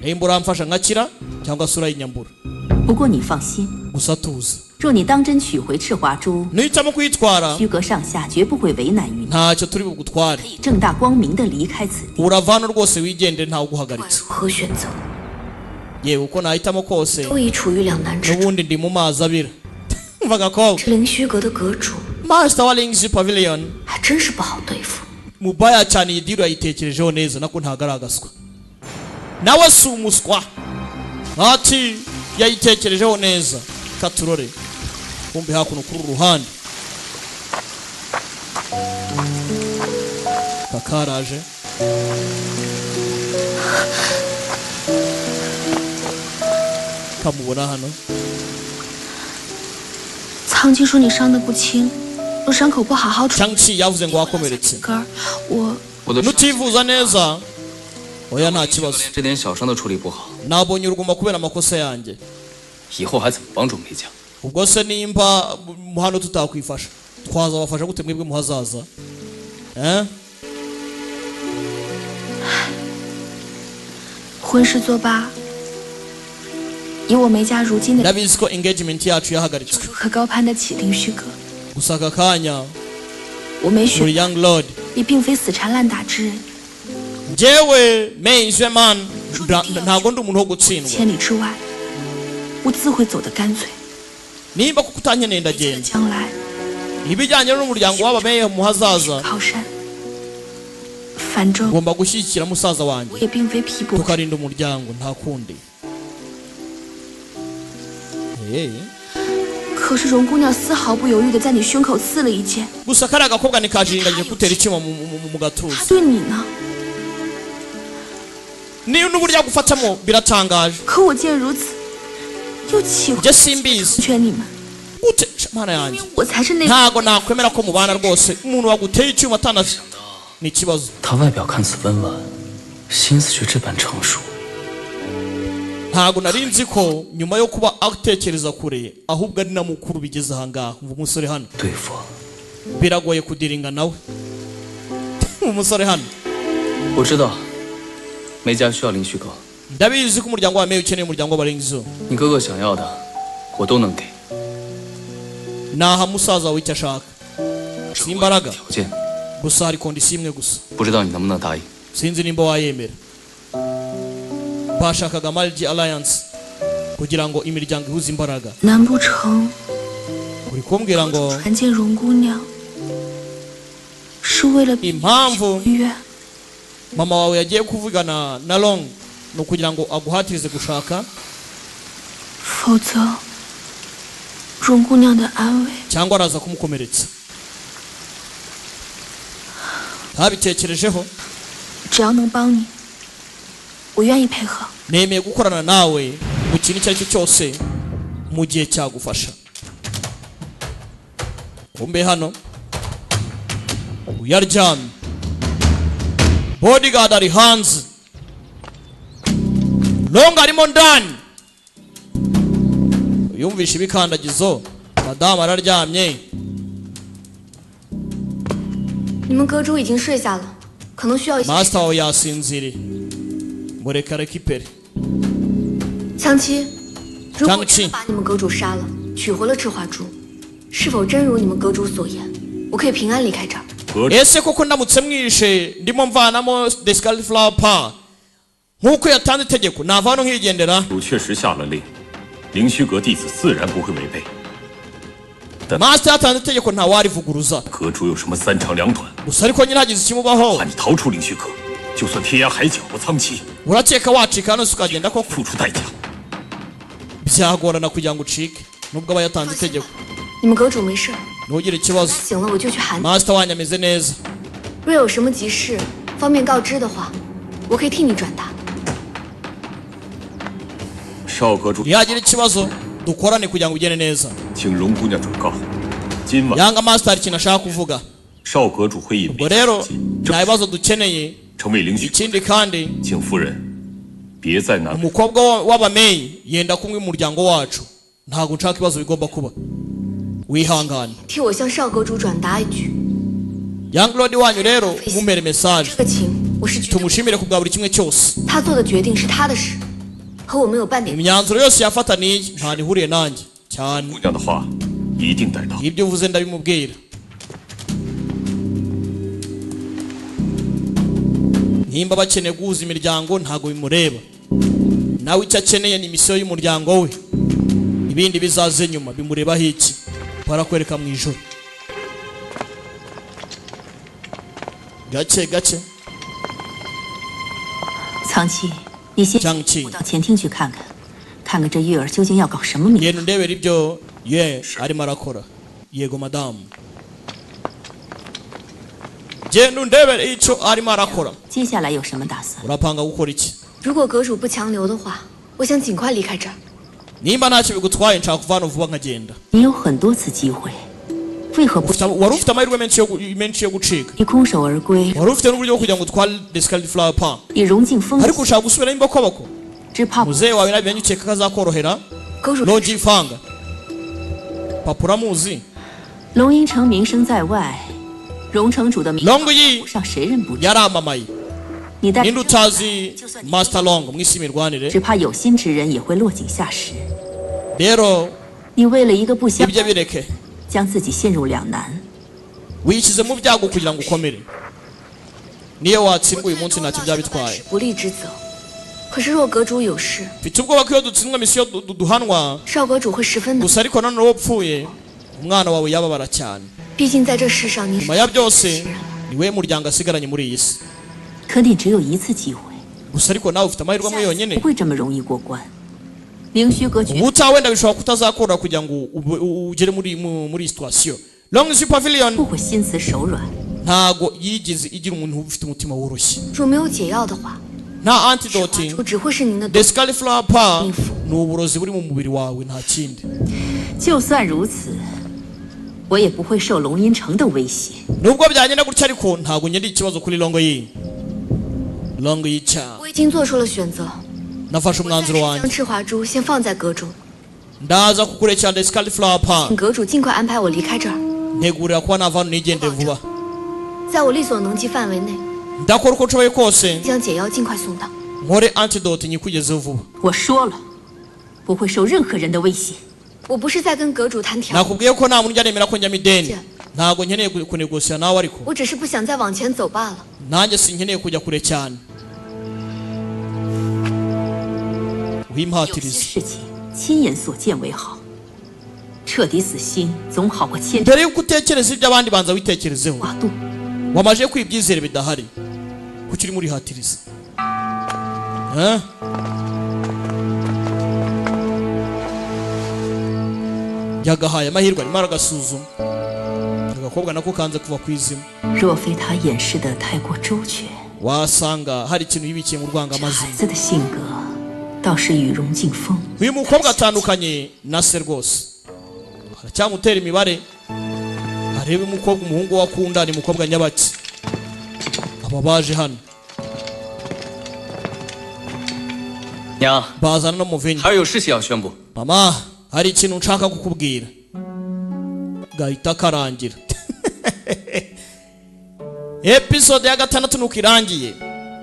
nimba uramfasha nkakira cyangwa se urayinyambura 不过你放心， gusa tuza 若你当真取回赤华珠， nuhitamo kuyitwara 虚阁上下绝不会为难于你， ntacyo turi bugutware 正大光明的离开此地。 uravana rwose wigendere ntawe uguhagaritse 何选择？ yewe uko nahitamo kose 都已处于两难之中。 n'ubundi ndi mu mazi abira umva gakobwa 这灵虚阁的阁主 master wa Lingxi Pavilion 还真是不好对付。 mubaya cyane iyi diru yayitekerejeho neza nako ntago ari agaswa nawe si umuswa ati yayitekerejeho neza katurore kumbe hakuno kuri ruhande kakaraje kamubona hano 苍青说你伤得不轻，若伤口不好好处理， Changchi yavuze ngo wakomeretse 根儿我 nutivuza neza oya nta kibazo 这点小伤都处理不好， nabonye uruguma kubera amakosa yanjye 以后还怎么帮助梅家？ ubwo se nimba hano tutakwifasha twazabafasha gute mwebwe muhazaza eh 婚事作罢，以我梅家如今的 ndabizi ko engagement yacu yahagaritswe 如何高攀得起灵虚阁？ gusa aka kanya 我梅 muri 雪 young lord 也并非死缠烂打之人， njyewe meiswe man ntabwo ndi umuntu wo gutsindwa 千里之外，我自会走得干脆。 nimba kuko utankeneye ndagenda 将来 ibijyanye n'umuryango w'abameye mu hazaza 靠山，反正 ngomba gushyigikira musaza wanjye 我也并非皮薄。 tukarinda umuryango nta kundi 可是荣姑娘丝毫不犹豫地在你胸口刺了一剑， gusa kariya gakobwa ntikajinganyije kutera icyuma mu gatuza 她对你呢？ niyo n'uburyo agufatamo biratangaje 可我见如此，又岂会 njye simbizi 劝你们？ gute mana yanjye 我才是那 ntago nakwemera ko mubana rwose umuntu waguteye icyuma atanaje ni ikibazo 他外表看似温婉，心思却这般成熟。 ntago nari nzi ko nyuma yo kuba atekereza kure ahubwo ari na mukuru bigeze ahangaha umva umusore hano 对付， biragoye kudiringa nawe umusore hano 我知道梅家需要灵虚阁， ndabizi ko umuryango wa meya ukeneye umuryango w'abarengezo 你哥哥想要的我都能给， naha musaza wawe icyo ashaka si imbaraga 条件 gusa hari kondisiyo imwe gusa 不知道你能不能答应。 sinzi nimba wayemera bashakaga Marriage Alliance kugira ngo imiryango ihuze imbaraga 难不成 uri kumbwira ngo 传见荣姑娘是为了 impamvu 约？ mama wawe yagiye kuvugana na Long ni ukugira ngo aguhatirize gushaka 否则荣姑娘的安危 cyangwa araza kumukomeretsa ntabitekerejeho 只要能帮你，我愿意配合。 nemeye gukorana nawe mu kintu icyo ari cyo cyose mu gihe cyagufasha kumbe hano uyaryamye bodyguard ari hanze Long arimo ndani yumvisha ibikandagizo madamu araryamye 你们阁主已经睡下了，可能需要一些。 master wawe yasinziriye mureka rekipere 枪妻，如果我 枪妻 真的把你们阁主杀了，取回了赤华珠，是否真如你们阁主所言，我可以平安离开这儿？ ese koko ndamutse mwishe ndimo mvanamo the scarlet flower power nk'uko yatanze itegeko nava hano nkigendera 主确实下了令，灵虚阁弟子自然不会违背。 master yatanze itegeko ntawarivuguruza 阁主有什么三长两短？ gusa ariko nyine hagize ikimubaho 怕你逃出灵虚阁，就算天涯海角我苍崎， urakeka wacika hano se ukagenda koko 付出代价。 byagorana kugira ngo ucike nubwo aba yatanze itegeko 你们阁主没事， ntugire ikibazo 醒了我就去喊你。 master wanyu ameze neza 若有什么急事方便告知的话，我可以替你转达。 少阁主， ntiyagira ikibazo dukorane kugira ngo ugende neza 请荣姑娘转告，今晚 yanga master hari ikintu ashaka kuvuga 少阁主会以 ubwo rero nta bibazo dukeneye 成为灵虚， ikindi kandi 请夫人别再难为。 umukobwa w'abameyi yenda kumwe umuryango wacu ntabwo nshaka ibibazo bigomba kuba wihangane 替我向少阁主转达一句， young lord wanyu rero umumpere message 这个情我是绝对， tumushimire ku bwa buri kimwe cyose 他做的决定是他的事，和我没有半点。 imyanzuro yose yafata niye nta nihuriye nanjye cyane 姑娘的话一定带到。 ibyo uvuze ndabimubwira. Nimba bakeneye guhuza imiryango ntago bimureba, nawe icyo akeneye ni misiyo y'umuryango we, ibindi bizaze nyuma bimureba hiki barakwereka mu ijoro. Gace gace. 苍七，你先我到前厅去看看，看看这月儿究竟要搞什么名堂。 Yenu ndebera ibyo ye arimo arakora. Yego madamu. Genda ndebera icyo arimo arakora. 接下来有什么打算？ Urapanga gukora iki? 如果阁主不强留的话，我想尽快离开这儿。 Nimba ntacyo bigutwaye nshaka kuvana vuba nkagenda. 你有很多次机会，为何不？ Wari ufite amahirwe menshi yo gucika. 你空手而归。 Wari ufite n'uburyo bwo kugira ngo utware Descaled Flower Park. 你融进风。 Ariko ushaka gusubira nimba kwabako. 只怕 Muzee wawe nabyo ukeka kazakorohera. Logi fanga. Papura muzi. 龙吟城名声在外，荣城主的名号上谁人不知？ yaramamaye. 你带 Ninde utazi Master Long mwisi mirwanire. 只怕有心之人也会落井下石。 Rero 你为了一个不相 ibyo bireke. 将自己陷入两难。 Wishyize mu byago kugira ngo ukomere. Niyo watsindwa uyu munsi ntacyo byabitwaye. 不利之责。可是若阁主有事， Mfite ubwoba ko iyo dutsindwa misiyo duhanwa. 少阁主会十分难。 Gusa ariko nanone wapfuye umwana wawe yababara cyane. 毕竟在这世上你是 Nyuma ya byose niwe muryango asigaranye muri iyi si. 可你只有一次机会。 Gusa ariko nawe ufite amahirwe amwe yonyine. 不会这么容易过关。凌虚阁决。 Ubutaha wenda bishobora kutazakora kugira ngo ugere muri situation. Long's Pavilion 不会心慈手软。 ntago yigeze igira umuntu ufite umutima woroshye. 若没有解药的话， nta antidote. 只会是您的。 Descaled Flower Park ni uburozi buri mu mubiri wawe nta kindi. 就算如此，我也不会受龙吟城的威胁。 Nubwo byagenda gutya ariko ntago nyiri ikibazo kuri Longo yi. Longo yi cha. 我已经做出了选择。 Nafashe umwanzuro wanjye. 将赤华珠先放在阁中。 Ndaza kukurekera Descaled Flower Park. 请阁主尽快安排我离开这儿。 Ntegurira kuba navana nigende vuba. 在我力所能及范围内， Ndakora uko nshoboye kose. 将解药尽快送到。 Nkore antidote nyikugezeho vuba. 我说了，不会受任何人的威胁。 我不是在跟阁主谈条。 Nakubwiye ko nta muntu ujya nemera ko njya mideni. Ntago nkeneye kunegosya nawe ariko. 我只是不想再往前走罢了。 Nanjye sinkeneye kujya kure cyane. 有些事情亲眼所见为好，彻底死心总好过千。 Mbere yuko utekereza ibyo abandi banza witekerezeho. Wamaje kwibyizere bidahari. Kuki uri muri hatiriza? Yagahaye amahirwe arimo aragasuzuma. Agakobwa nako kanze kuva ku izima. 若非他掩饰得太过周全， Wasanga hari ikintu yibikiye mu rwanga amazina. 孩子的性格倒是与荣敬风。 Uyu mukobwa atandukanye na se rwose. Aracyamutera imibare. Arebe umukobwa umuhungu wakunda ni mukobwa nyabaki. Aba baje hano. 娘， bazana no muvinyi. 还有事情要宣布。 Mama, hari ikintu nshaka kukubwira. Gahita karangira. Episode ya 6 nuko irangiye.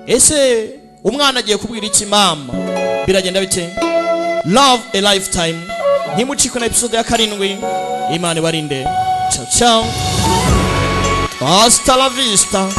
Ese umwana agiye kubwira iki mama? Biragenda bite? Love a lifetime. Ntimucikwe na episode ya 7. Imana ibarinde. Ciao ciao. Hasta la vista.